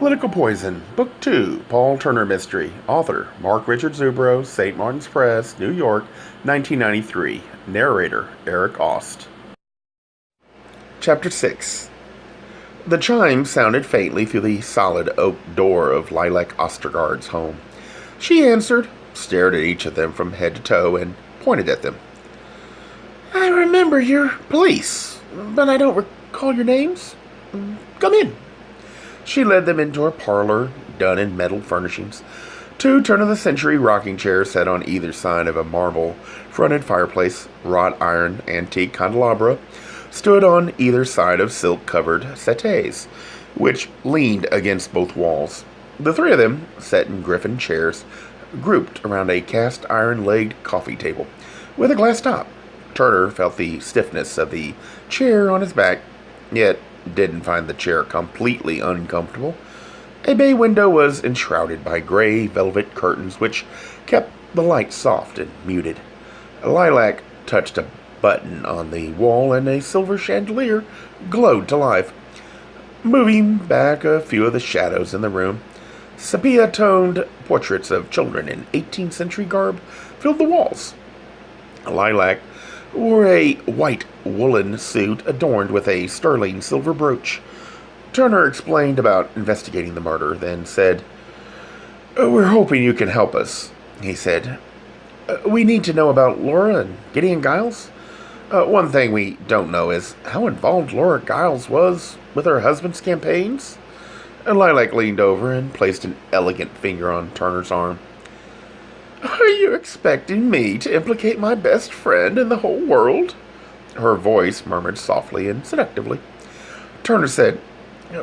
Political Poison, Book 2, Paul Turner Mystery. Author, Mark Richard Zubro, St. Martin's Press, New York, 1993. Narrator, Eric Aust. Chapter 6. The chime sounded faintly through the solid oak door of Lilac Ostergaard's home. She answered, stared at each of them from head to toe, and pointed at them. "I remember your police, but I don't recall your names. Come in." She led them into a parlor done in metal furnishings. Two turn-of-the-century rocking chairs set on either side of a marble-fronted fireplace, wrought iron antique candelabra, stood on either side of silk-covered settees, which leaned against both walls. The three of them sat in griffin chairs, grouped around a cast-iron-legged coffee table, with a glass top. Turner felt the stiffness of the chair on his back, yet didn't find the chair completely uncomfortable. A bay window was enshrouded by gray velvet curtains which kept the light soft and muted. A lilac touched a button on the wall, and a silver chandelier glowed to life. Moving back a few of the shadows in the room, sepia-toned portraits of children in 18th century garb filled the walls. Lilac wore a white woolen suit adorned with a sterling silver brooch. Turner explained about investigating the murder, then said, "We're hoping you can help us," he said. "We need to know about Laura and Gideon Giles. One thing we don't know is how involved Laura Giles was with her husband's campaigns." Lilac leaned over and placed an elegant finger on Turner's arm. "Are you expecting me to implicate my best friend in the whole world?" Her voice murmured softly and seductively. Turner said,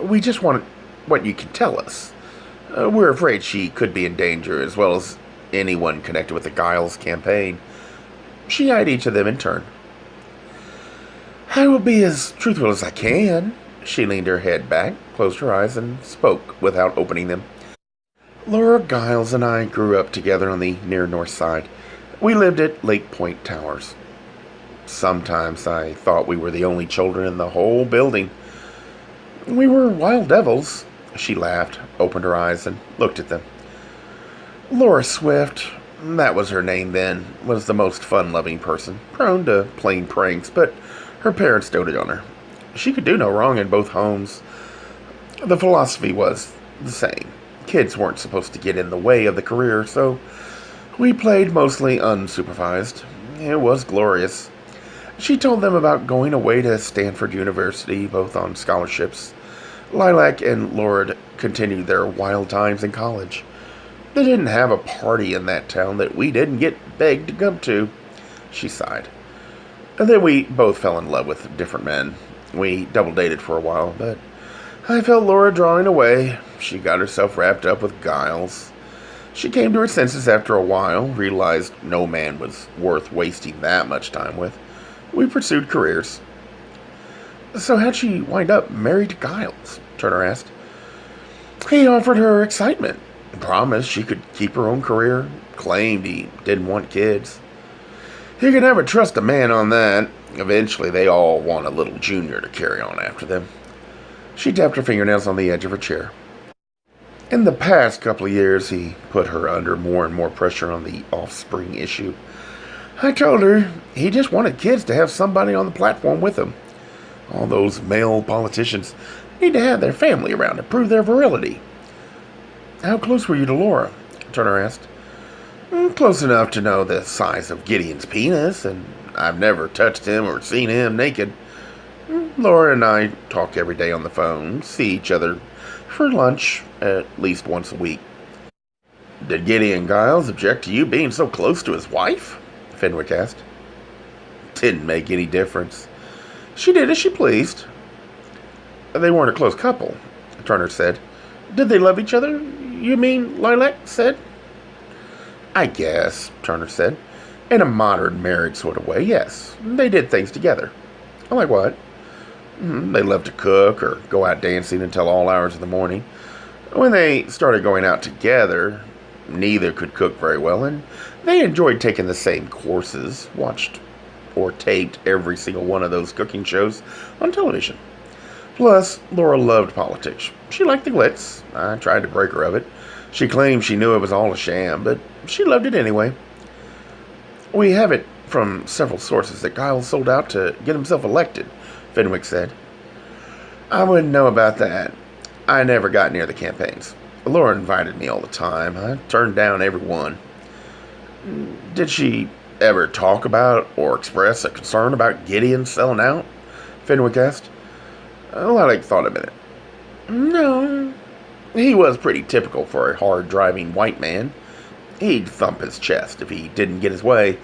"We just want what you can tell us. We're afraid she could be in danger, as well as anyone connected with the Giles campaign." She eyed each of them in turn. "I will be as truthful as I can." She leaned her head back, closed her eyes, and spoke without opening them. "Laura Giles and I grew up together on the near north side. We lived at Lake Point Towers. Sometimes I thought we were the only children in the whole building. We were wild devils." She laughed, opened her eyes, and looked at them. "Laura Swift, that was her name then, was the most fun-loving person, prone to playing pranks, but her parents doted on her. She could do no wrong in both homes. The philosophy was the same. Kids weren't supposed to get in the way of the career, so we played mostly unsupervised. It was glorious. She told them about going away to Stanford University, both on scholarships. Lilac and Laura continued their wild times in college. They didn't have a party in that town that we didn't get begged to come to." She sighed. "And then we both fell in love with different men. We double-dated for a while, but I felt Laura drawing away. She got herself wrapped up with Giles. She came to her senses after a while, realized no man was worth wasting that much time with. We pursued careers." "So how'd she wind up married to Giles?" Turner asked. "He offered her excitement, promised she could keep her own career, claimed he didn't want kids. You can never trust a man on that. Eventually they all want a little junior to carry on after them." She tapped her fingernails on the edge of her chair. "In the past couple of years, he put her under more and more pressure on the offspring issue. I told her he just wanted kids to have somebody on the platform with them. All those male politicians need to have their family around to prove their virility." "How close were you to Laura?" Turner asked. "Close enough to know the size of Gideon's penis, and I've never touched him or seen him naked. Laura and I talk every day on the phone, see each other for lunch at least once a week." "Did Gideon Giles object to you being so close to his wife?" Fenwick asked. "Didn't make any difference. She did as she pleased." "They weren't a close couple," Turner said. "Did they love each other, you mean?" Lilac said. "I guess," Turner said. "In a modern marriage sort of way, yes. They did things together." "Like what?" "They loved to cook or go out dancing until all hours of the morning. When they started going out together, neither could cook very well, and they enjoyed taking the same courses, watched or taped every single one of those cooking shows on television. Plus, Laura loved politics. She liked the glitz. I tried to break her of it. She claimed she knew it was all a sham, but she loved it anyway. We have it from several sources that Giles sold out to get himself elected, Fenwick said. I wouldn't know about that. I never got near the campaigns. Laura invited me all the time. I turned down every one. Did she ever talk about or express a concern about Gideon selling out? Fenwick asked. Alec thought a minute. No. He was pretty typical for a hard-driving white man. He'd thump his chest if he didn't get his way.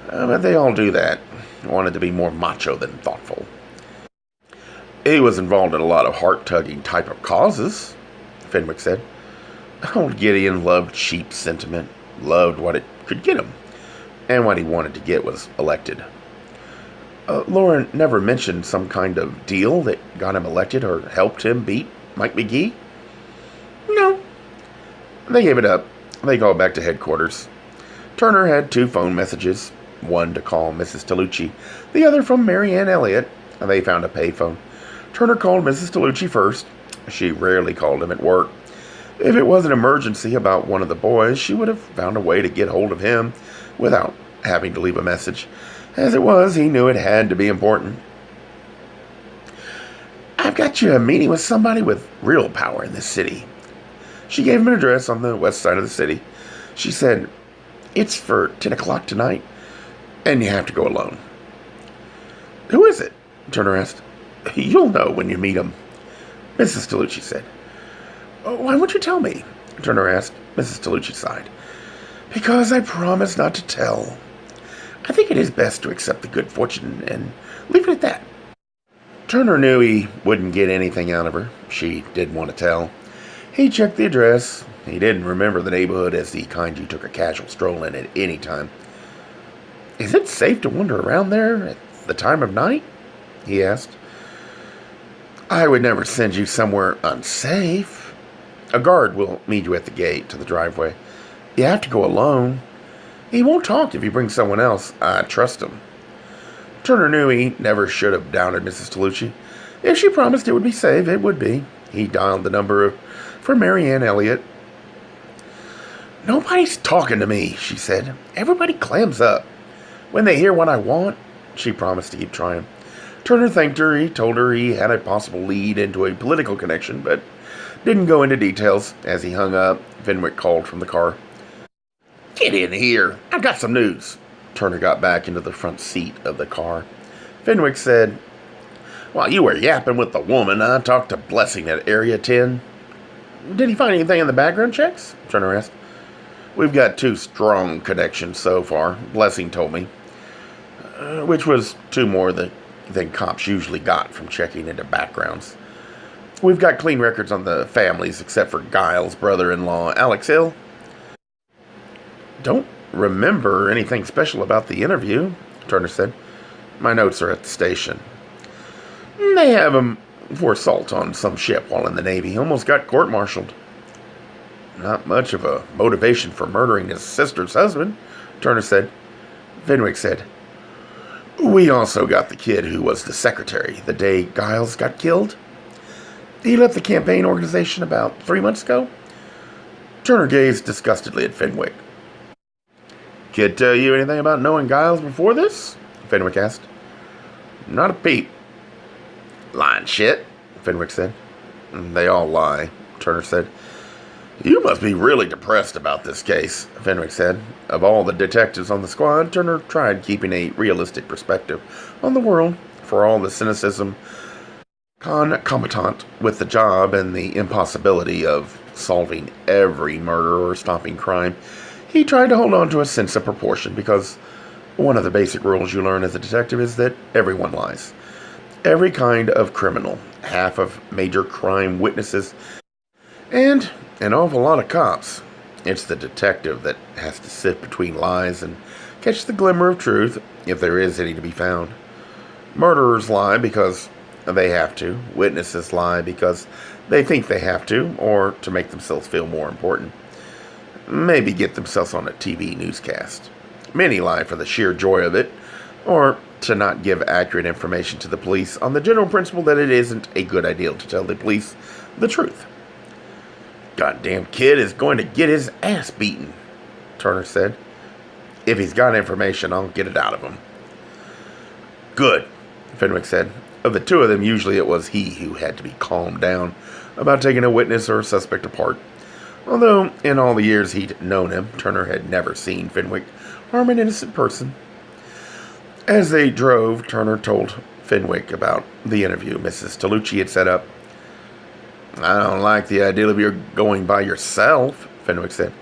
But they all do that. Wanted to be more macho than thoughtful. He was involved in a lot of heart-tugging type of causes, Fenwick said. Old Gideon loved cheap sentiment, loved what it could get him, and what he wanted to get was elected. Lauren never mentioned some kind of deal that got him elected or helped him beat Mike McGee? No. They gave it up. They called back to headquarters. Turner had 2 phone messages, one to call Mrs. Tolucci, the other from Mary Ann Elliott. They found a payphone. Turner called Mrs. Tolucci first. She rarely called him at work. If it was an emergency about one of the boys, she would have found a way to get hold of him without having to leave a message. As it was, he knew it had to be important. I've got you a meeting with somebody with real power in this city. She gave him an address on the west side of the city. She said, it's for 10 o'clock tonight, and you have to go alone. Who is it? Turner asked. You'll know when you meet him, Mrs. Tolucci said. Why won't you tell me? Turner asked. Mrs. Tolucci sighed. Because I promised not to tell. I think it is best to accept the good fortune and leave it at that. Turner knew he wouldn't get anything out of her. She didn't want to tell. He checked the address. He didn't remember the neighborhood as the kind you took a casual stroll in at any time. Is it safe to wander around there at the time of night? He asked. I would never send you somewhere unsafe. A guard will meet you at the gate to the driveway. You have to go alone. He won't talk if you bring someone else. I trust him. Turner knew he never should have doubted Mrs. Tolucci. If she promised it would be safe, it would be. He dialed the number for Mary Ann Elliott. Nobody's talking to me, she said. Everybody clams up. When they hear what I want, she promised to keep trying. Turner thanked her. He told her he had a possible lead into a political connection, but didn't go into details. As he hung up, Fenwick called from the car. Get in here. I've got some news. Turner got back into the front seat of the car. Fenwick said, While you were yapping with the woman, I talked to Blessing at Area 10. Did he find anything in the background checks? Turner asked. We've got 2 strong connections so far, Blessing told me. Which was 2 more than cops usually got from checking into backgrounds. We've got clean records on the families except for Giles' brother-in-law, Alex Hill. Don't remember anything special about the interview, Turner said. My notes are at the station. They have him for assault on some ship while in the Navy. He almost got court-martialed. Not much of a motivation for murdering his sister's husband, Turner said. Fenwick said, We also got the kid who was the secretary the day Giles got killed. He left the campaign organization about 3 months ago. Turner gazed disgustedly at Fenwick. Kid tell you anything about knowing Giles before this? Fenwick asked. Not a peep. Lying shit, Fenwick said. They all lie, Turner said. You must be really depressed about this case, Fenwick said. Of all the detectives on the squad, Turner tried keeping a realistic perspective on the world. For all the cynicism concomitant with the job and the impossibility of solving every murder or stopping crime, he tried to hold on to a sense of proportion because one of the basic rules you learn as a detective is that everyone lies. Every kind of criminal, half of major crime witnesses, and an awful lot of cops. It's the detective that has to sift between lies and catch the glimmer of truth, if there is any to be found. Murderers lie because they have to. Witnesses lie because they think they have to, or to make themselves feel more important. Maybe get themselves on a TV newscast. Many lie for the sheer joy of it, or to not give accurate information to the police on the general principle that it isn't a good idea to tell the police the truth. Goddamn kid is going to get his ass beaten, Turner said. If he's got information, I'll get it out of him. Good, Fenwick said. Of the two of them, usually it was he who had to be calmed down about taking a witness or a suspect apart. Although, in all the years he'd known him, Turner had never seen Fenwick harm an innocent person. As they drove, Turner told Fenwick about the interview Mrs. Tolucci had set up. I don't like the idea of you going by yourself, Fenwick said.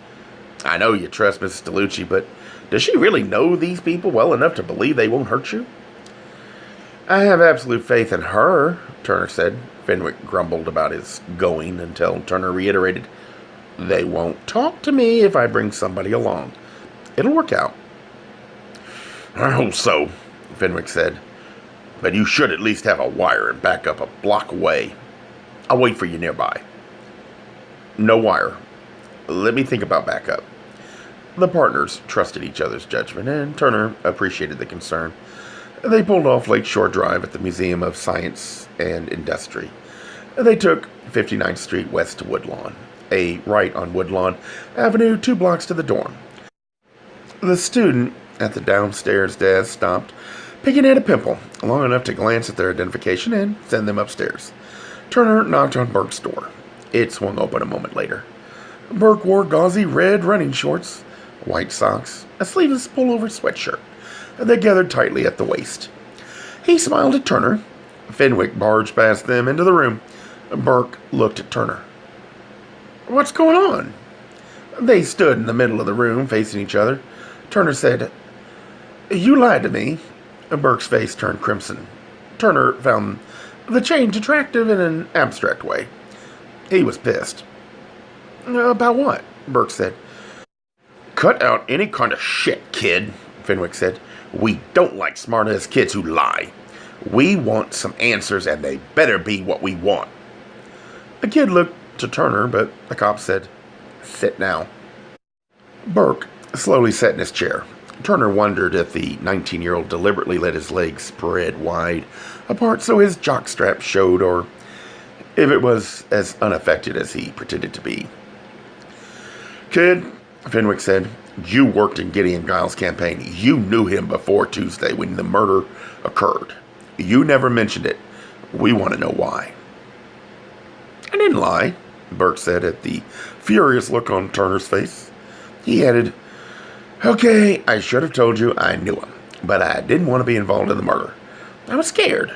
I know you trust Mrs. Tolucci, but does she really know these people well enough to believe they won't hurt you? I have absolute faith in her, Turner said. Fenwick grumbled about his going until Turner reiterated, They won't talk to me if I bring somebody along. It'll work out. I hope so, Fenwick said. But you should at least have a wire and back up a block away. I'll wait for you nearby. No wire. Let me think about backup. The partners trusted each other's judgment, and Turner appreciated the concern. They pulled off Lakeshore Drive at the Museum of Science and Industry. They took 59th Street west to Woodlawn, a right on Woodlawn Avenue 2 blocks to the dorm. The student at the downstairs desk stopped, picking at a pimple, long enough to glance at their identification and send them upstairs. Turner knocked on Burke's door. It swung open a moment later. Burke wore gauzy red running shorts, white socks, a sleeveless pullover sweatshirt that gathered tightly at the waist. He smiled at Turner. Fenwick barged past them into the room. Burke looked at Turner. What's going on? They stood in the middle of the room, facing each other. Turner said, You lied to me. Burke's face turned crimson. Turner found the change attractive in an abstract way. He was pissed. About what? Burke said. Cut out any kind of shit, kid, Fenwick said. We don't like smart-ass kids who lie. We want some answers, and they better be what we want. The kid looked to Turner, but the cop said, Sit now. Burke slowly sat in his chair. Turner wondered if the 19-year-old deliberately let his legs spread wide apart so his jockstrap showed, or if it was as unaffected as he pretended to be. Kid, Fenwick said, you worked in Gideon Giles' campaign. You knew him before Tuesday when the murder occurred. You never mentioned it. We want to know why. I didn't lie, Burke said at the furious look on Turner's face. He added, Okay, I should have told you I knew him, but I didn't want to be involved in the murder. I was scared.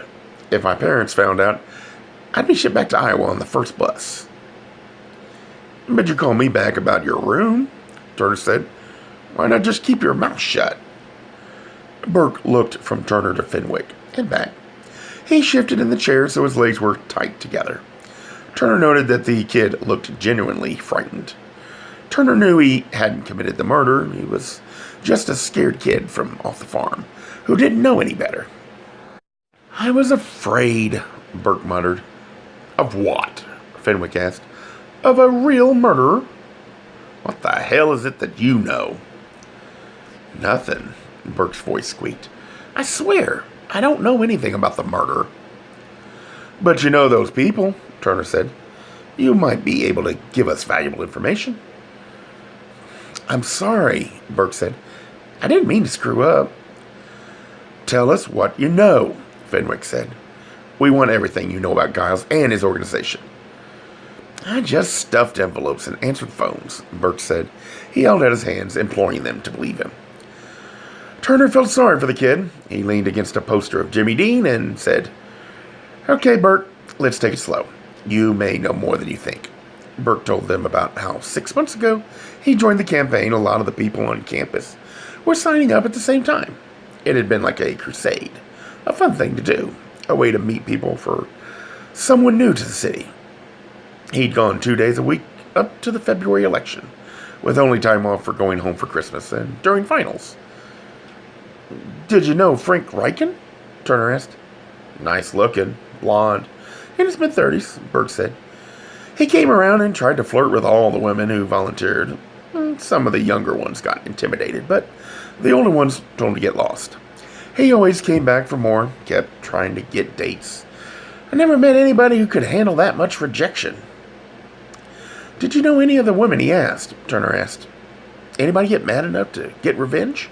If my parents found out, I'd be shipped back to Iowa on the first bus. But you called me back about your room, Turner said. Why not just keep your mouth shut? Burke looked from Turner to Fenwick and back. He shifted in the chair so his legs were tight together. Turner noted that the kid looked genuinely frightened. Turner knew he hadn't committed the murder. He was just a scared kid from off the farm who didn't know any better. I was afraid, Burke muttered. Of what? Fenwick asked. Of a real murderer. What the hell is it that you know? Nothing, Burke's voice squeaked. I swear, I don't know anything about the murder. But you know those people, Turner said. You might be able to give us valuable information. I'm sorry, Burke said. I didn't mean to screw up. Tell us what you know, Fenwick said. We want everything you know about Giles and his organization. I just stuffed envelopes and answered phones, Burke said. He held out his hands, imploring them to believe him. Turner felt sorry for the kid. He leaned against a poster of Jimmy Dean and said, Okay, Burke, let's take it slow. You may know more than you think. Burke told them about how 6 months ago he joined the campaign. A lot of the people on campus were signing up at the same time. It had been like a crusade, a fun thing to do, a way to meet people for someone new to the city. He'd gone 2 days a week up to the February election, with only time off for going home for Christmas and during finals. Did you know Frank Riken? Turner asked. Nice looking, blonde, in his mid-30s, Burke said. He came around and tried to flirt with all the women who volunteered. Some of the younger ones got intimidated, but the older ones told him to get lost. He always came back for more, kept trying to get dates. I never met anybody who could handle that much rejection. Did you know any of the women he asked? Turner asked. Anybody get mad enough to get revenge?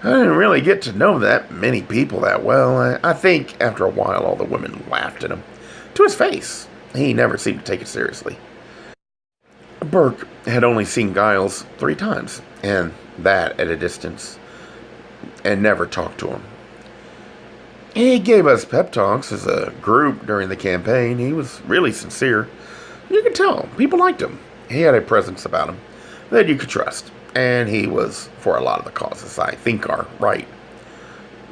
I didn't really get to know that many people that well. I think after a while all the women laughed at him. To his face. He never seemed to take it seriously. Burke had only seen Giles 3 times, and that at a distance, and never talked to him. He gave us pep talks as a group during the campaign. He was really sincere. You could tell. People liked him. He had a presence about him that you could trust. And he was for a lot of the causes I think are right.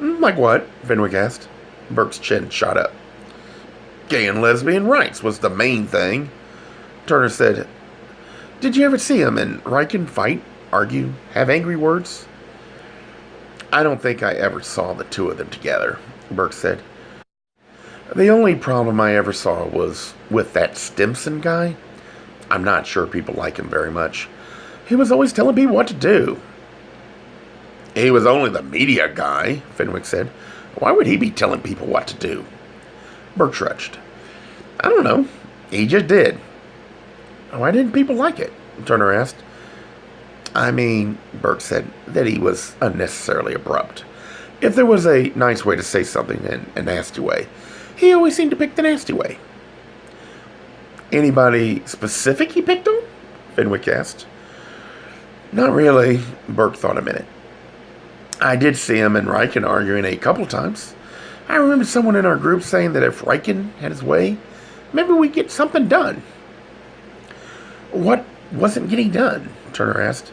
Like what? Fenwick asked. Burke's chin shot up. Gay and lesbian rights was the main thing. Turner said, Did you ever see him and Riken fight, argue, have angry words? I don't think I ever saw the two of them together, Burke said. The only problem I ever saw was with that Stimson guy. I'm not sure people like him very much. He was always telling people what to do. He was only the media guy, Fenwick said. Why would he be telling people what to do? Burke shrugged. I don't know. He just did. Why didn't people like it? Turner asked. I mean, Burke said that he was unnecessarily abrupt. If there was a nice way to say something in a nasty way, he always seemed to pick the nasty way. Anybody specific he picked on? Fenwick asked. Not really, Burke thought a minute. I did see him and Riken arguing a couple times. I remember someone in our group saying that if Riken had his way, maybe we'd get something done. What wasn't getting done? Turner asked.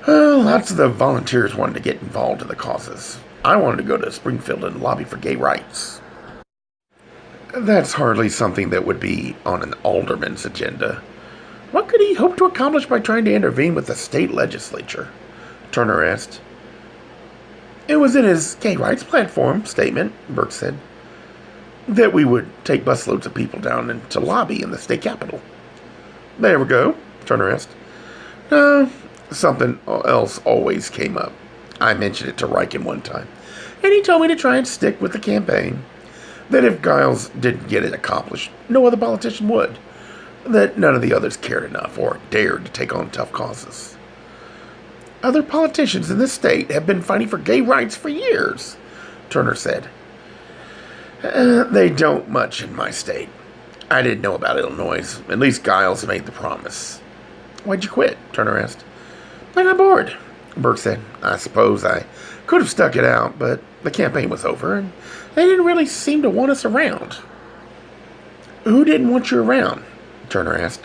Lots of the volunteers wanted to get involved in the causes. I wanted to go to Springfield and lobby for gay rights. That's hardly something that would be on an alderman's agenda. What could he hope to accomplish by trying to intervene with the state legislature? Turner asked. It was in his gay rights platform statement, Burke said, that we would take busloads of people down and to lobby in the state capitol. There we go, Turner asked. Something else always came up. I mentioned it to Riken one time, and he told me to try and stick with the campaign. That if Giles didn't get it accomplished, no other politician would. That none of the others cared enough or dared to take on tough causes. Other politicians in this state have been fighting for gay rights for years, Turner said. They don't much in my state. I didn't know about Illinois. At least Giles made the promise. Why'd you quit? Turner asked. I got bored, Burke said. I suppose I could have stuck it out, but the campaign was over, and they didn't really seem to want us around. Who didn't want you around? Turner asked.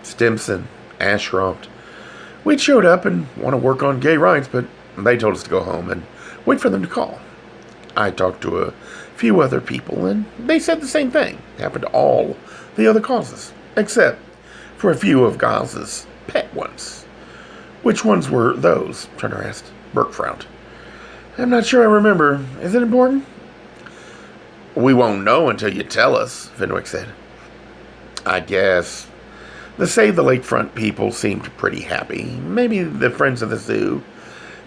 Stimson, Ashcroft. We'd showed up and want to work on gay rights, but they told us to go home and wait for them to call. I talked to a few other people, and they said the same thing. It happened to all the other causes, except for a few of Giles's pet ones. Which ones were those? Turner asked. Burke frowned. I'm not sure I remember. Is it important? We won't know until you tell us, Fenwick said. I guess. The Save the Lakefront people seemed pretty happy. Maybe the Friends of the Zoo.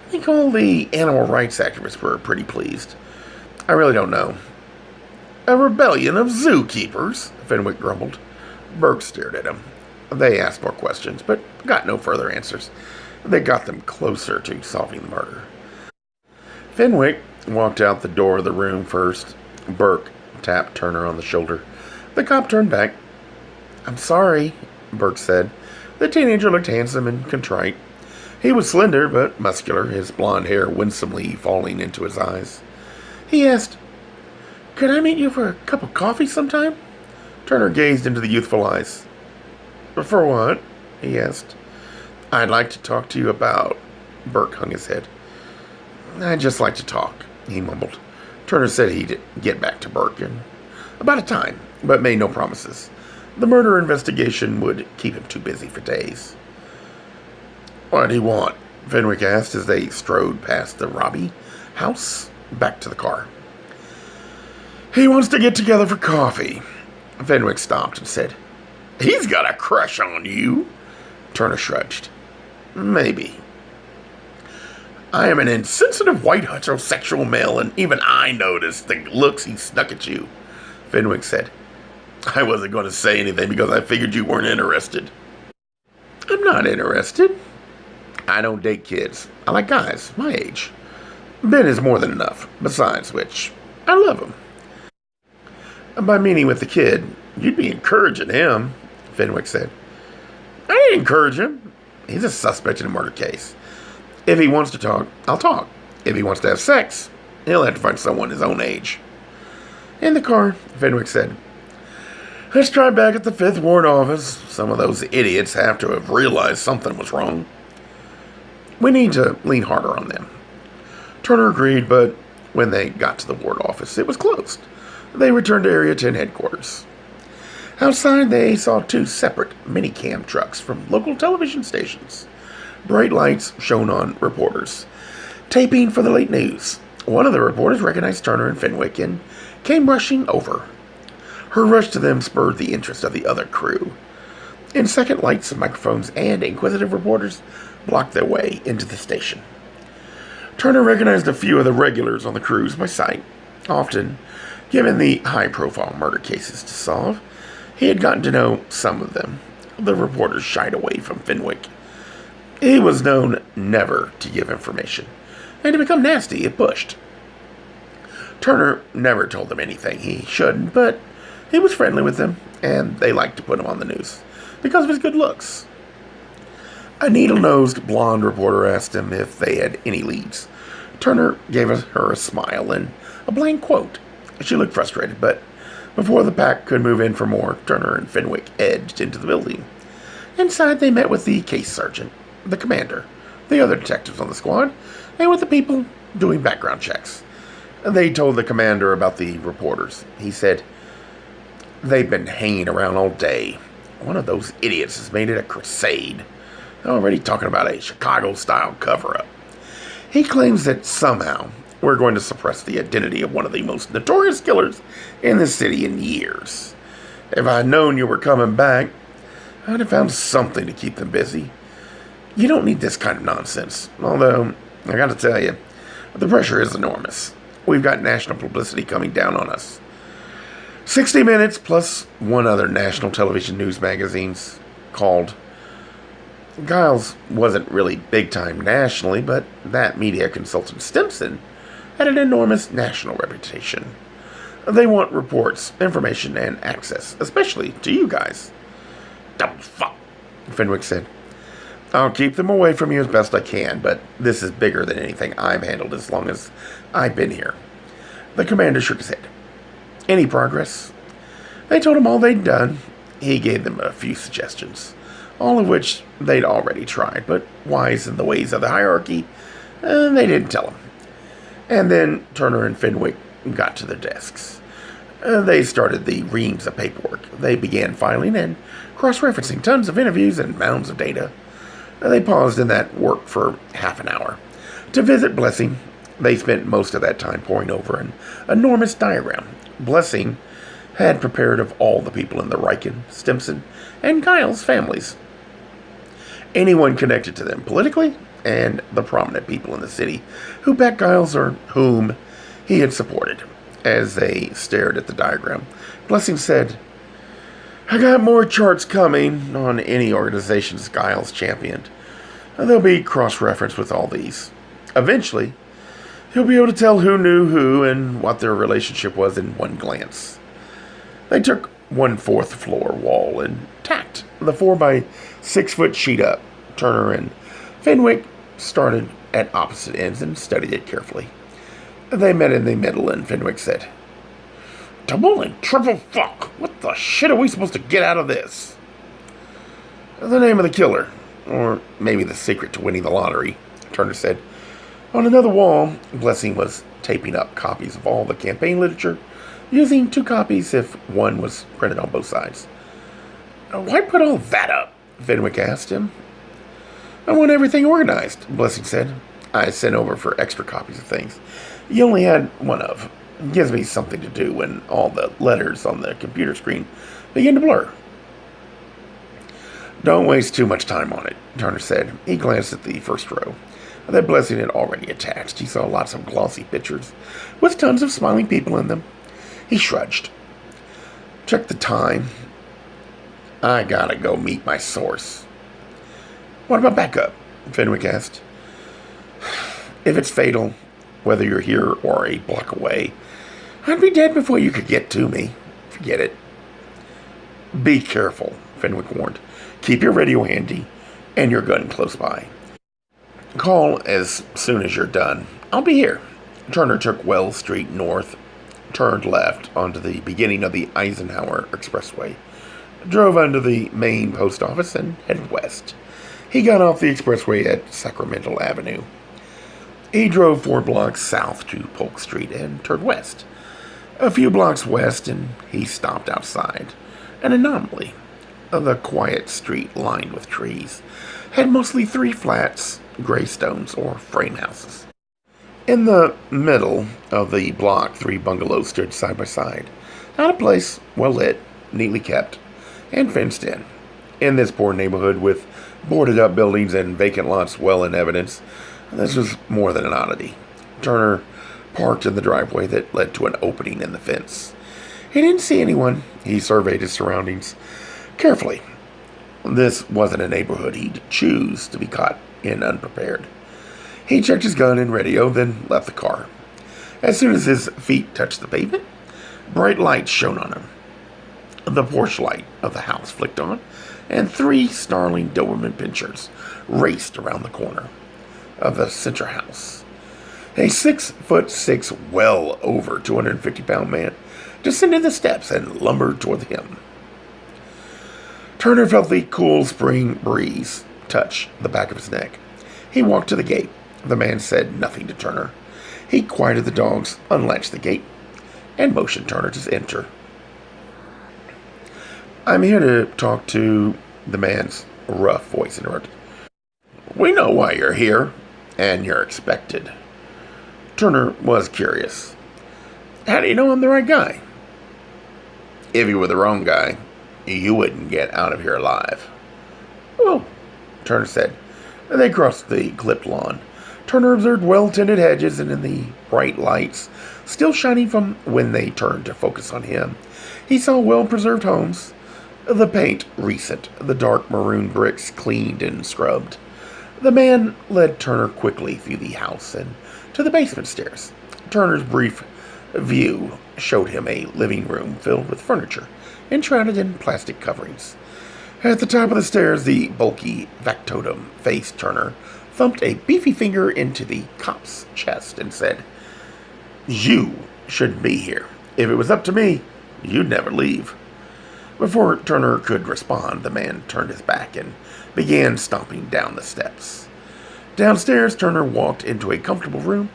I think all the animal rights activists were pretty pleased. I really don't know. A rebellion of zookeepers, Fenwick grumbled. Burke stared at him. They asked more questions, but got no further answers. They got them closer to solving the murder. Fenwick walked out the door of the room first. Burke tapped Turner on the shoulder. The cop turned back. I'm sorry, Burke said. The teenager looked handsome and contrite. He was slender but muscular, his blonde hair winsomely falling into his eyes. He asked, Could I meet you for a cup of coffee sometime? Turner gazed into the youthful eyes. For what? He asked. I'd like to talk to you about... Burke hung his head. I'd just like to talk, he mumbled. Turner said he'd get back to Burke in about a time, but made no promises. The murder investigation would keep him too busy for days. What do you want? Fenwick asked as they strode past the Robbie house back to the car. He wants to get together for coffee. Fenwick stopped and said, He's got a crush on you. Turner shrugged. Maybe. I am an insensitive white heterosexual male, and even I noticed the looks he snuck at you, Fenwick said. I wasn't going to say anything because I figured you weren't interested. I'm not interested. I don't date kids. I like guys my age. Ben is more than enough, besides which, I love him. By meeting with the kid, you'd be encouraging him, Fenwick said. I didn't encourage him. He's a suspect in a murder case. If he wants to talk, I'll talk. If he wants to have sex, he'll have to find someone his own age. In the car, Fenwick said, Let's try back at the 5th Ward office. Some of those idiots have to have realized something was wrong. We need to lean harder on them. Turner agreed, but when they got to the ward office, it was closed. They returned to Area 10 headquarters. Outside, they saw 2 separate minicam trucks from local television stations. Bright lights shone on reporters, taping for the late news. One of the reporters recognized Turner and Fenwick and came rushing over. Her rush to them spurred the interest of the other crew. In second, lights, microphones, and inquisitive reporters blocked their way into the station. Turner recognized a few of the regulars on the crews by sight. Often, given the high-profile murder cases to solve, he had gotten to know some of them. The reporters shied away from Fenwick. He was known never to give information, and to become nasty if pushed. Turner never told them anything he shouldn't, but he was friendly with them, and they liked to put him on the news because of his good looks. A needle-nosed blonde reporter asked him if they had any leads. Turner gave her a smile and a blank quote. She looked frustrated, but before the pack could move in for more, Turner and Fenwick edged into the building. Inside, they met with the case sergeant, the commander, the other detectives on the squad, and with the people doing background checks. They told the commander about the reporters. He said, They've been hanging around all day. One of those idiots has made it a crusade. They're already talking about a Chicago-style cover-up. He claims that somehow we're going to suppress the identity of one of the most notorious killers in the city in years. If I'd known you were coming back, I'd have found something to keep them busy. You don't need this kind of nonsense. Although, I gotta tell you, the pressure is enormous. We've got national publicity coming down on us. 60 Minutes plus one other national television news magazines called. Giles wasn't really big time nationally, but that media consultant Stimson had an enormous national reputation. They want reports, information, and access, especially to you guys. Dumb fuck, Fenwick said. I'll keep them away from you as best I can, but this is bigger than anything I've handled as long as I've been here. The commander shook his head. Any progress? They told him all they'd done. He gave them a few suggestions, all of which they'd already tried, but wise in the ways of the hierarchy, they didn't tell him. And then Turner and Fenwick got to their desks. They started the reams of paperwork. They began filing and cross-referencing tons of interviews and mounds of data. They paused in that work for half an hour. To visit Blessing, they spent most of that time poring over an enormous diagram. Blessing had prepared of all the people in the Riken, Stimson, and Giles families. Anyone connected to them politically, and the prominent people in the city who backed Giles or whom he had supported. As they stared at the diagram, Blessing said, I got more charts coming on any organizations Giles championed. They'll be cross-referenced with all these. Eventually, he'll be able to tell who knew who and what their relationship was in one glance. They took 1/4 floor wall and tacked the 4-by-6 foot sheet up. Turner and Fenwick started at opposite ends and studied it carefully. They met in the middle, and Fenwick said, Double and triple fuck! What the shit are we supposed to get out of this? The name of the killer, or maybe the secret to winning the lottery, Turner said. On another wall, Blessing was taping up copies of all the campaign literature, using 2 copies if one was printed on both sides. Why put all that up? Fenwick asked him. I want everything organized, Blessing said. I sent over for extra copies of things you only had one of. It gives me something to do when all the letters on the computer screen begin to blur. Don't waste too much time on it, Turner said. He glanced at the first row. That blessing had already attached. He saw lots of glossy pictures with tons of smiling people in them. He shrugged. Check the time. I gotta go meet my source. What about backup? Fenwick asked. If it's fatal, whether you're here or a block away, I'd be dead before you could get to me. Forget it. Be careful, Fenwick warned. Keep your radio handy and your gun close by. Call as soon as you're done. I'll be here. Turner took Wells Street north, turned left onto the beginning of the Eisenhower Expressway, drove under the main post office, and headed west. He got off the expressway at Sacramento Avenue. He drove 4 blocks south to Polk Street and turned west. A few blocks west, and he stopped outside. An anomaly. The quiet street lined with trees had mostly 3 flats, gray stones, or frame houses. In the middle of the block, 3 bungalows stood side by side. Out of place, well lit, neatly kept, and fenced in. In this poor neighborhood with boarded up buildings and vacant lots well in evidence, this was more than an oddity. Turner parked in the driveway that led to an opening in the fence. He didn't see anyone. He surveyed his surroundings carefully. This wasn't a neighborhood he'd choose to be caught in unprepared. He checked his gun and radio, then left the car. As soon as his feet touched the pavement, bright lights shone on him. The porch light of the house flicked on, and 3 snarling Doberman pinschers raced around the corner of the center house. A 6'6", well over 250-pound man descended the steps and lumbered toward him. Turner felt the cool spring breeze touch the back of his neck. He walked to the gate. The man said nothing to Turner. He quieted the dogs, unlatched the gate, and motioned Turner to enter. I'm here to talk to the man's rough voice interrupted. We know why you're here, and you're expected. Turner was curious. How do you know I'm the right guy? If you were the wrong guy, you wouldn't get out of here alive. Oh, Turner said. They crossed the clipped lawn. Turner observed well-tended hedges, and in the bright lights still shining from when they turned to focus on him, he saw well-preserved homes. The paint recent, the dark maroon bricks cleaned and scrubbed. The man led Turner quickly through the house and to the basement stairs. Turner's brief view showed him a living room filled with furniture, enshrouded in plastic coverings. At the top of the stairs, the bulky factotum faced Turner, thumped a beefy finger into the cop's chest, and said, You shouldn't be here. If it was up to me, you'd never leave. Before Turner could respond, the man turned his back and began stomping down the steps. Downstairs, Turner walked into a comfortable room,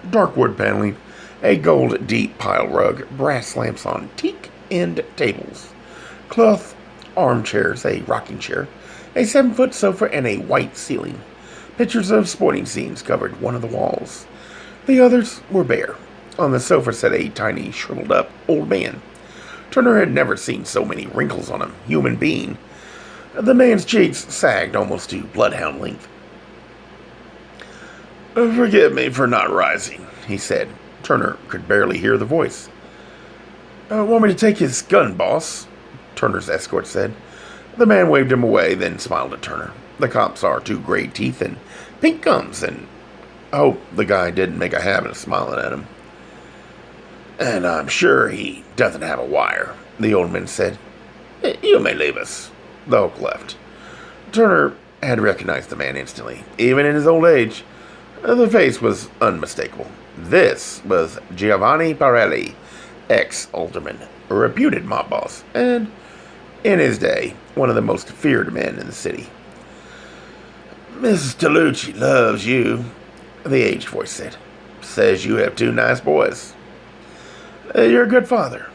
dark wood paneling, a gold deep pile rug, brass lamps on teak end tables, cloth armchairs, a rocking chair, a 7-foot sofa, and a white ceiling. Pictures of sporting scenes covered one of the walls. The others were bare. On the sofa sat a tiny, shriveled-up old man. Turner had never seen so many wrinkles on a human being. The man's cheeks sagged almost to bloodhound length. Forgive me for not rising, he said. Turner could barely hear the voice. Want me to take his gun, boss? Turner's escort said. The man waved him away, then smiled at Turner. The cop saw 2 gray teeth and pink gums, and I hope the guy didn't make a habit of smiling at him. And I'm sure he doesn't have a wire, the old man said. You may leave us. The Hulk left. Turner had recognized the man instantly. Even in his old age, the face was unmistakable. This was Giovanni Parelli, ex-Alderman, a reputed mob boss, and, in his day, one of the most feared men in the city. Mrs. Tolucci loves you, the aged voice said. Says you have 2 nice boys. You're a good father.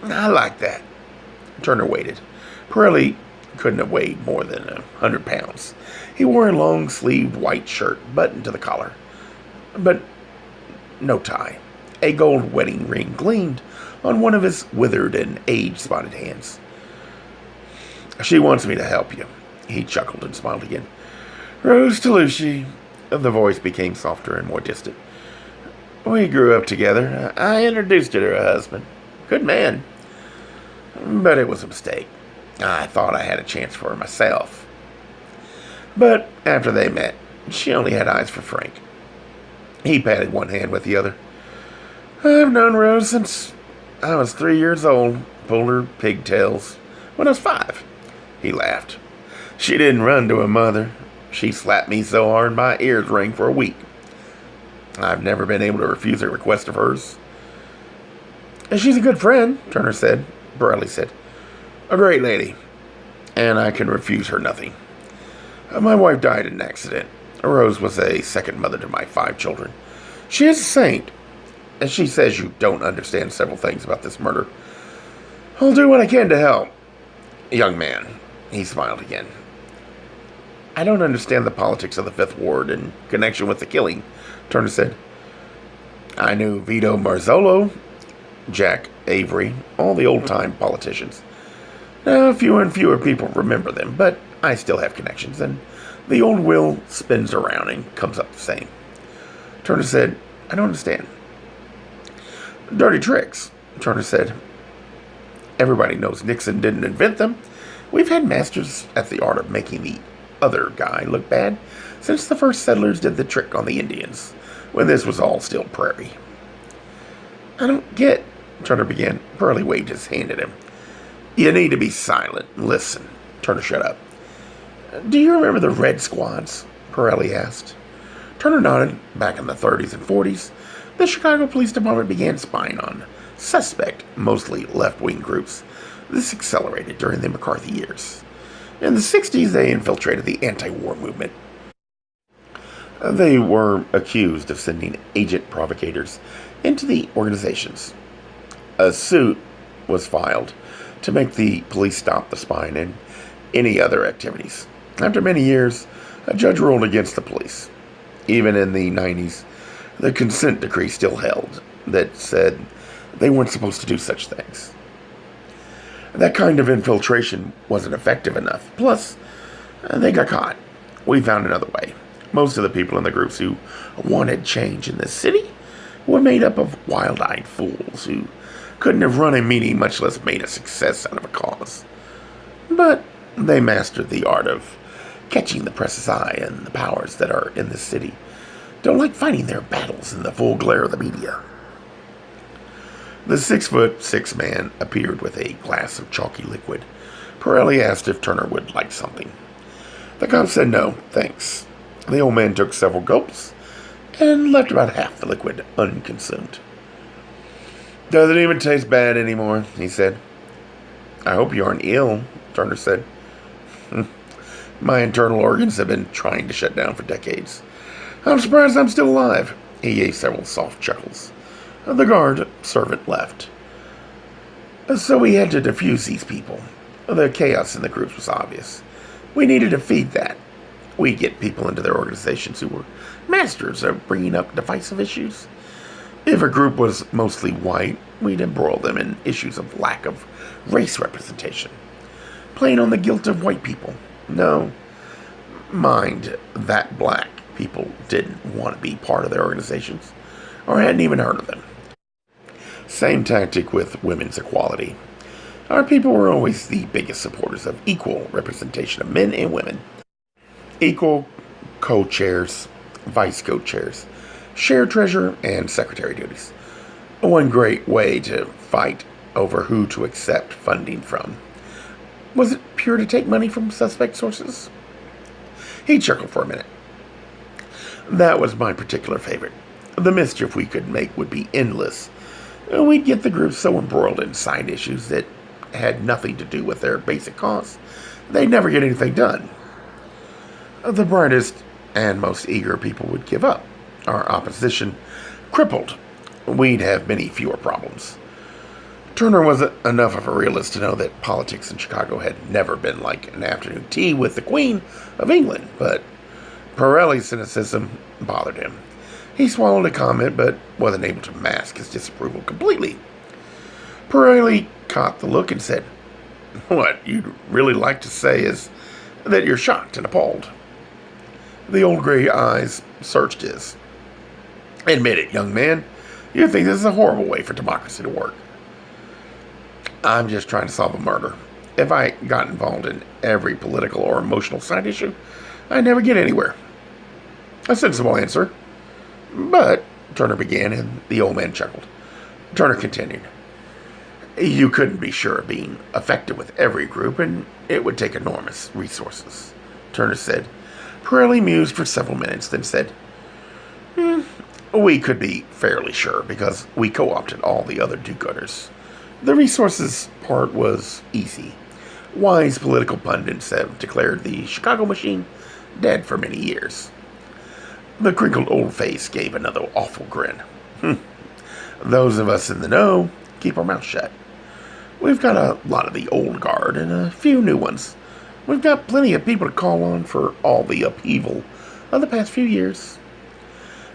I like that. Turner waited. Pirelli couldn't have weighed more than 100 pounds. He wore a long-sleeved white shirt buttoned to the collar, but no tie. A gold wedding ring gleamed on one of his withered and age-spotted hands. She wants me to help you. He chuckled and smiled again. Rose Tolucci, The voice became softer and more distant. We grew up together. I introduced her to her husband. Good man. But it was a mistake. I thought I had a chance for her myself. But after they met, she only had eyes for Frank. He patted one hand with the other. I've known Rose since I was 3 years old. Pulled her pigtails when I was 5. He laughed. She didn't run to her mother. She slapped me so hard my ears rang for a week. I've never been able to refuse a request of hers. She's a good friend, Turner said. Borelli said, a great lady, and I can refuse her nothing. My wife died in an accident. Rose was a second mother to my 5 children. She is a saint. And she says you don't understand several things about this murder. I'll do what I can to help. Young man, he smiled again. I don't understand the politics of the 5th Ward in connection with the killing, Turner said. I knew Vito Marzolo, Jack Avery, all the old-time politicians. Now, fewer and fewer people remember them, but I still have connections, and the old wheel spins around and comes up the same. Turner said, I don't understand. Dirty tricks, Turner said. Everybody knows Nixon didn't invent them. We've had masters at the art of making the other guy look bad since the first settlers did the trick on the Indians, when this was all still prairie. I don't get, Turner began. Burley waved his hand at him. You need to be silent and listen. Turner shut up. Do you remember the Red Squads? Pirelli asked. Turner nodded. Back in the 30s and 40s, the Chicago Police Department began spying on suspect, mostly left-wing groups. This accelerated during the McCarthy years. In the 60s, they infiltrated the anti-war movement. They were accused of sending agent provocators into the organizations. A suit was filed to make the police stop the spying and any other activities. After many years, a judge ruled against the police. Even in the 90s, the consent decree still held that said they weren't supposed to do such things. That kind of infiltration wasn't effective enough. Plus, they got caught. We found another way. Most of the people in the groups who wanted change in this city were made up of wild-eyed fools who couldn't have run a meeting, much less made a success out of a cause. But they mastered the art of catching the press's eye, and the powers that are in the city don't like fighting their battles in the full glare of the media. The 6'6" man appeared with a glass of chalky liquid. Pirelli asked if Turner would like something. The cop said no, thanks. The old man took several gulps and left about half the liquid unconsumed. Doesn't even taste bad anymore, he said. I hope you aren't ill, Turner said. My internal organs have been trying to shut down for decades. I'm surprised I'm still alive. He gave several soft chuckles. The guard servant left. So we had to defuse these people. The chaos in the groups was obvious. We needed to feed that. We'd get people into their organizations who were masters of bringing up divisive issues. If a group was mostly white, we'd embroil them in issues of lack of race representation, playing on the guilt of white people. No, mind that black people didn't want to be part of their organizations, or hadn't even heard of them. Same tactic with women's equality. Our people were always the biggest supporters of equal representation of men and women. Equal co-chairs, vice co-chairs, shared treasurer, and secretary duties. One great way to fight over who to accept funding from. Was it pure to take money from suspect sources? He chuckled for a minute. That was my particular favorite. The mischief we could make would be endless. We'd get the group so embroiled in side issues that had nothing to do with their basic cause, they'd never get anything done. The brightest and most eager people would give up. Our opposition crippled. We'd have many fewer problems. Turner wasn't enough of a realist to know that politics in Chicago had never been like an afternoon tea with the Queen of England, but Pirelli's cynicism bothered him. He swallowed a comment, but wasn't able to mask his disapproval completely. Pirelli caught the look and said, "What you'd really like to say is that you're shocked and appalled." The old gray eyes searched his. Admit it, young man. You think this is a horrible way for democracy to work. I'm just trying to solve a murder. If I got involved in every political or emotional side issue, I'd never get anywhere. A sensible answer. But, Turner began, and the old man chuckled. Turner continued. You couldn't be sure of being effective with every group, and it would take enormous resources. Turner said. Pirelli mused for several minutes, then said, we could be fairly sure, because we co-opted all the other do-gooders. The resources part was easy. Wise political pundits have declared the Chicago machine dead for many years. The crinkled old face gave another awful grin. Those of us in the know keep our mouths shut. We've got a lot of the old guard and a few new ones. We've got plenty of people to call on for all the upheaval of the past few years.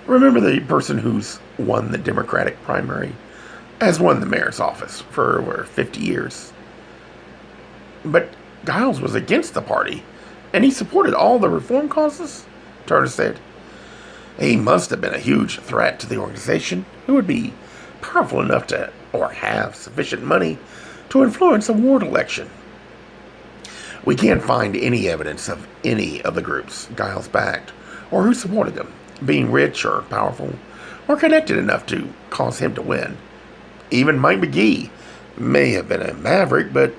Remember the person who's won the Democratic primary has won the mayor's office for over 50 years. But Giles was against the party, and he supported all the reform causes, Turner said. He must have been a huge threat to the organization, who would be powerful enough to, or have sufficient money, to influence a ward election. We can't find any evidence of any of the groups Giles backed, or who supported them, being rich or powerful, or connected enough to cause him to win. Even Mike McGee may have been a maverick, but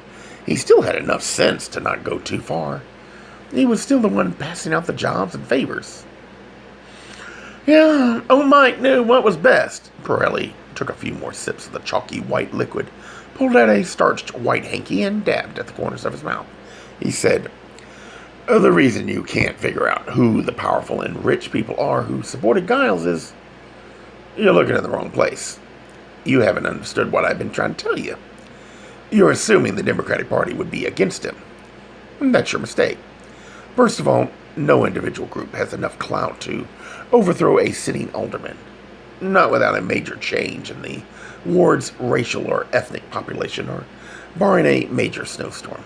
he still had enough sense to not go too far. He was still the one passing out the jobs and favors. Yeah, old Mike knew what was best. Pirelli took a few more sips of the chalky white liquid, pulled out a starched white hanky, and dabbed at the corners of his mouth. He said, the reason you can't figure out who the powerful and rich people are who supported Giles is you're looking in the wrong place. You haven't understood what I've been trying to tell you. You're assuming the Democratic Party would be against him. That's your mistake. First of all, no individual group has enough clout to overthrow a sitting alderman, not without a major change in the ward's racial or ethnic population, or barring a major snowstorm.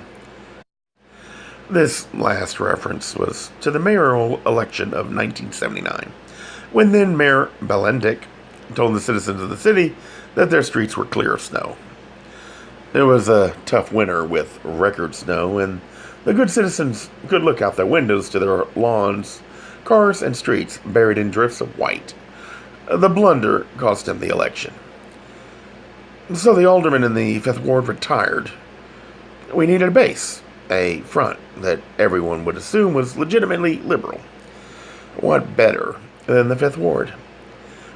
This last reference was to the mayoral election of 1979, when then Mayor Belendick told the citizens of the city that their streets were clear of snow. It was a tough winter with record snow, and the good citizens could look out their windows to their lawns, cars, and streets buried in drifts of white. The blunder cost him the election. So the alderman in the 5th Ward retired. We needed a base, a front that everyone would assume was legitimately liberal. What better than the 5th Ward?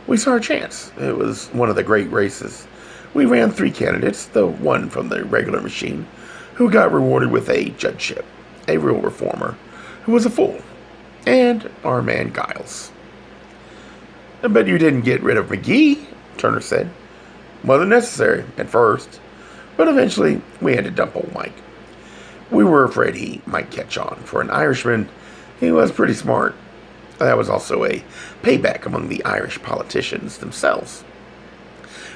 We saw our chance. It was one of the great races. We ran 3 candidates, the one from the regular machine, who got rewarded with a judgeship, a real reformer, who was a fool, and our man Giles. But you didn't get rid of McGee, Turner said. Wasn't necessary at first, but eventually we had to dump old Mike. We were afraid he might catch on. For an Irishman, he was pretty smart. That was also a payback among the Irish politicians themselves.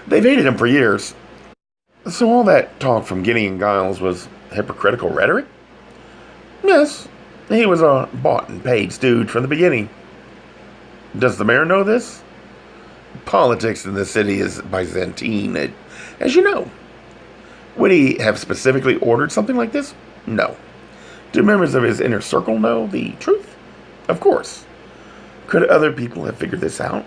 They've hated him for years. So all that talk from Gideon Giles was hypocritical rhetoric? Yes, he was a bought and paid stooge from the beginning. Does the mayor know this? Politics in the city is Byzantine, as you know. Would he have specifically ordered something like this? No. Do members of his inner circle know the truth? Of course. Could other people have figured this out?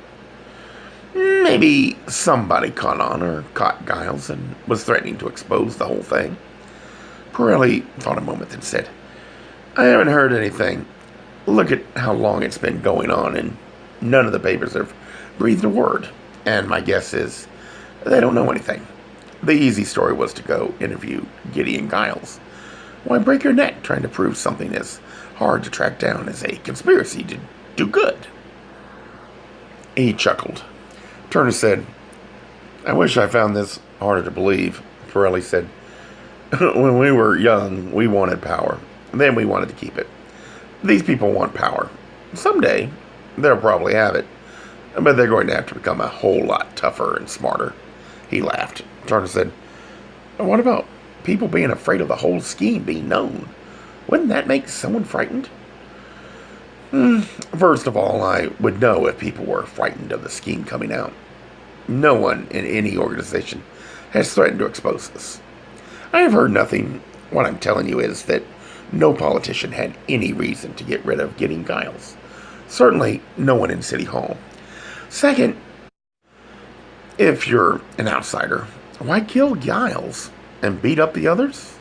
Maybe somebody caught on or caught Giles and was threatening to expose the whole thing. Pirelli thought a moment and said, I haven't heard anything. Look at how long it's been going on, and none of the papers have breathed a word. And my guess is they don't know anything. The easy story was to go interview Gideon Giles. Why break your neck trying to prove something as hard to track down as a conspiracy to do good? He chuckled. Turner said, I wish I found this harder to believe. Pirelli said, when we were young, we wanted power. Then we wanted to keep it. These people want power. Someday, they'll probably have it. But they're going to have to become a whole lot tougher and smarter. He laughed. Turner said, what about people being afraid of the whole scheme being known? Wouldn't that make someone frightened? First of all, I would know if people were frightened of the scheme coming out. No one in any organization has threatened to expose us. I have heard nothing. What I'm telling you is that no politician had any reason to get rid of Gideon Giles. Certainly, no one in City Hall. Second, if you're an outsider, why kill Giles and beat up the others?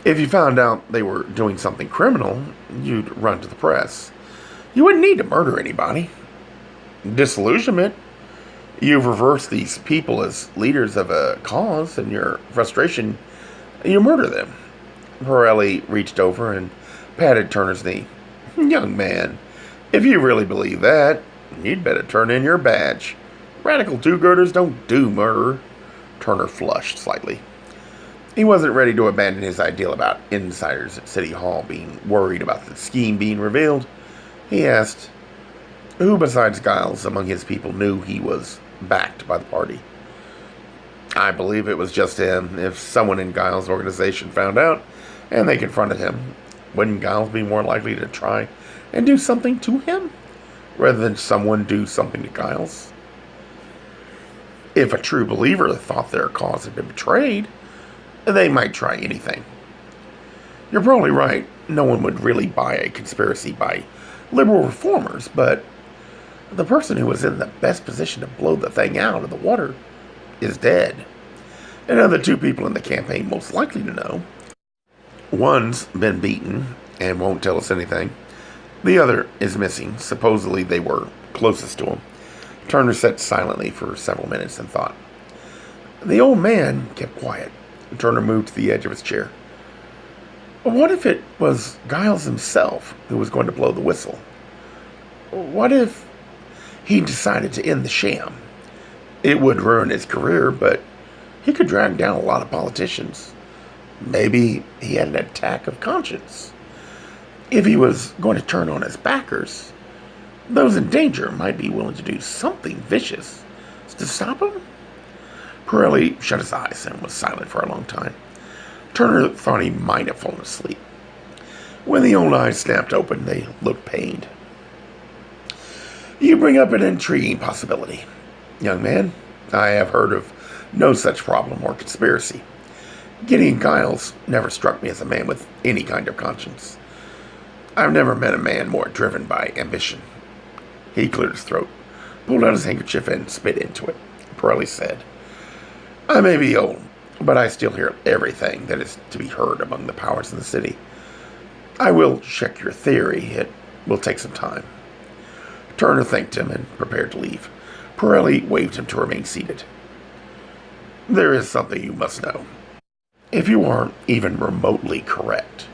If you found out they were doing something criminal, you'd run to the press. You wouldn't need to murder anybody. Disillusionment. You've reversed these people as leaders of a cause, and your frustration, you murder them. Pirelli reached over and patted Turner's knee. Young man, if you really believe that, you'd better turn in your badge. Radical do-gooders don't do murder. Turner flushed slightly. He wasn't ready to abandon his ideal about insiders at City Hall being worried about the scheme being revealed. He asked, who besides Giles among his people knew he was backed by the party? I believe it was just him. If someone in Giles' organization found out and they confronted him, wouldn't Giles be more likely to try and do something to him rather than someone do something to Giles? If a true believer thought their cause had been betrayed, they might try anything. You're probably right. No one would really buy a conspiracy by liberal reformers, but the person who was in the best position to blow the thing out of the water is dead. And of the two people in the campaign most likely to know, one's been beaten and won't tell us anything. The other is missing. Supposedly they were closest to him. Turner sat silently for several minutes and thought. The old man kept quiet. Turner moved to the edge of his chair. What if it was Giles himself who was going to blow the whistle? What if he decided to end the sham? It would ruin his career, but he could drag down a lot of politicians. Maybe he had an attack of conscience. If he was going to turn on his backers, those in danger might be willing to do something vicious to stop him. Pirelli shut his eyes and was silent for a long time. Turner thought he might have fallen asleep. When the old eyes snapped open, they looked pained. You bring up an intriguing possibility. Young man, I have heard of no such problem or conspiracy. Gideon Giles never struck me as a man with any kind of conscience. I've never met a man more driven by ambition. He cleared his throat, pulled out his handkerchief, and spit into it. Pirelli said, I may be old, but I still hear everything that is to be heard among the powers in the city. I will check your theory. It will take some time. Turner thanked him and prepared to leave. Pirelli waved him to remain seated. There is something you must know. If you are even remotely correct,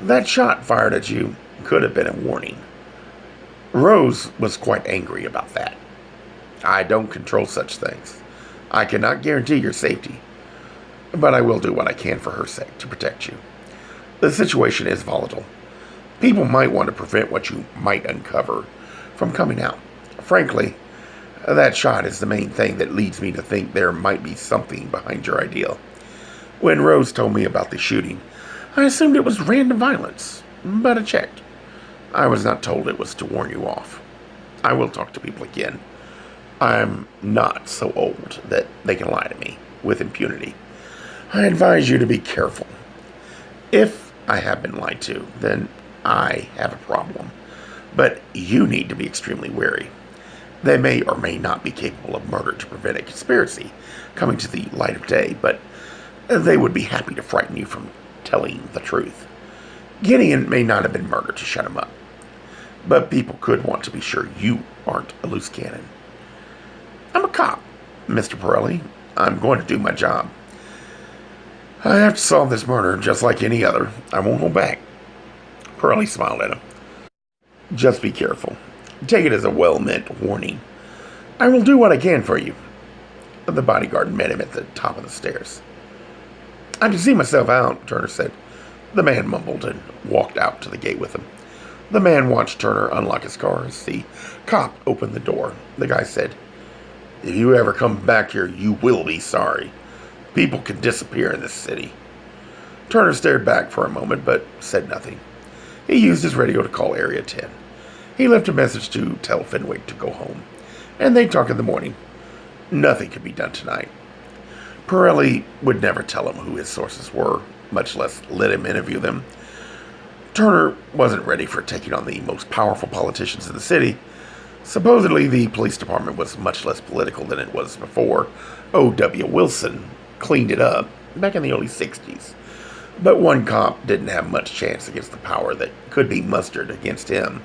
that shot fired at you could have been a warning. Rose was quite angry about that. I don't control such things. I cannot guarantee your safety, but I will do what I can for her sake to protect you. The situation is volatile. People might want to prevent what you might uncover from coming out. Frankly, that shot is the main thing that leads me to think there might be something behind your ideal. When Rose told me about the shooting, I assumed it was random violence, but I checked. I was not told it was to warn you off. I will talk to people again. I'm not so old that they can lie to me with impunity. I advise you to be careful. If I have been lied to, then I have a problem. But you need to be extremely wary. They may or may not be capable of murder to prevent a conspiracy coming to the light of day, but they would be happy to frighten you from telling the truth. Gideon may not have been murdered to shut him up, but people could want to be sure you aren't a loose cannon. I'm a cop, Mr. Pirelli. I'm going to do my job. I have to solve this murder just like any other. I won't hold back. Pirelli smiled at him. Just be careful. Take it as a well-meant warning. I will do what I can for you. The bodyguard met him at the top of the stairs. I can see myself out, Turner said. The man mumbled and walked out to the gate with him. The man watched Turner unlock his car as the cop opened the door. The guy said, If you ever come back here, you will be sorry. People can disappear in this city. Turner stared back for a moment, but said nothing. He used his radio to call Area 10. He left a message to tell Fenwick to go home, and they'd talk in the morning. Nothing could be done tonight. Pirelli would never tell him who his sources were, much less let him interview them. Turner wasn't ready for taking on the most powerful politicians in the city. Supposedly, the police department was much less political than it was before. O.W. Wilson cleaned it up back in the early 60s. But one cop didn't have much chance against the power that could be mustered against him.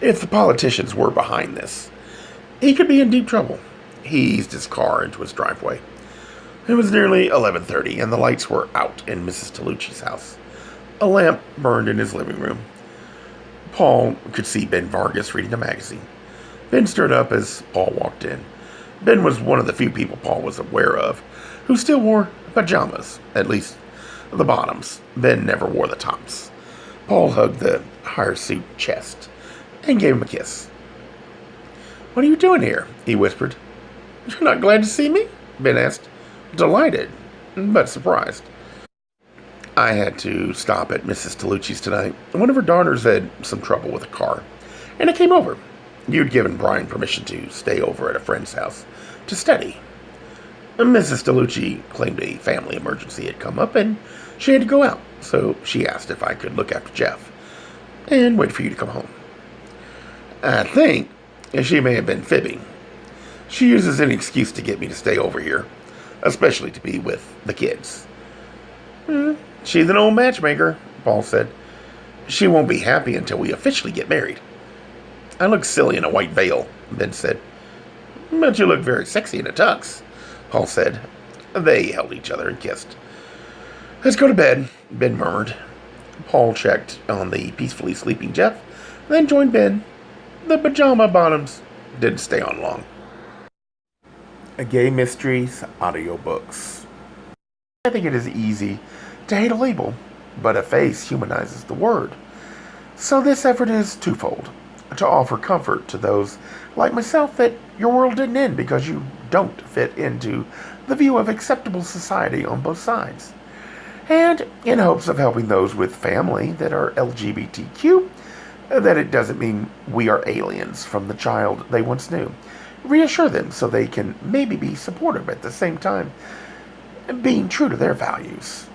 If the politicians were behind this, he could be in deep trouble. He eased his car into his driveway. It was nearly 11:30, and the lights were out in Mrs. Tolucci's house. A lamp burned in his living room. Paul could see Ben Vargas reading a magazine. Ben stood up as Paul walked in. Ben was one of the few people Paul was aware of who still wore pajamas, at least the bottoms. Ben never wore the tops. Paul hugged the hirsute chest and gave him a kiss. "What are you doing here?" he whispered. "You're not glad to see me?" Ben asked. Delighted, but surprised. "I had to stop at Mrs. Tolucci's tonight. One of her daughters had some trouble with a car, and I came over. You'd given Brian permission to stay over at a friend's house to study. Mrs. Tolucci claimed a family emergency had come up, and she had to go out, so she asked if I could look after Jeff and wait for you to come home. I think she may have been fibbing. She uses any excuse to get me to stay over here, especially to be with the kids." "She's an old matchmaker," Paul said. "She won't be happy until we officially get married." "I look silly in a white veil," Ben said. "But you look very sexy in a tux," Paul said. They held each other and kissed. "Let's go to bed," Ben murmured. Paul checked on the peacefully sleeping Jeff, then joined Ben. The pajama bottoms didn't stay on long. Gay Mysteries audiobooks. I think it is easy to hate a label, but a face humanizes the word. So this effort is twofold: to offer comfort to those like myself that your world didn't end because you don't fit into the view of acceptable society on both sides, and in hopes of helping those with family that are LGBTQ, that it doesn't mean we are aliens from the child they once knew. Reassure them so they can maybe be supportive at the same time, being true to their values.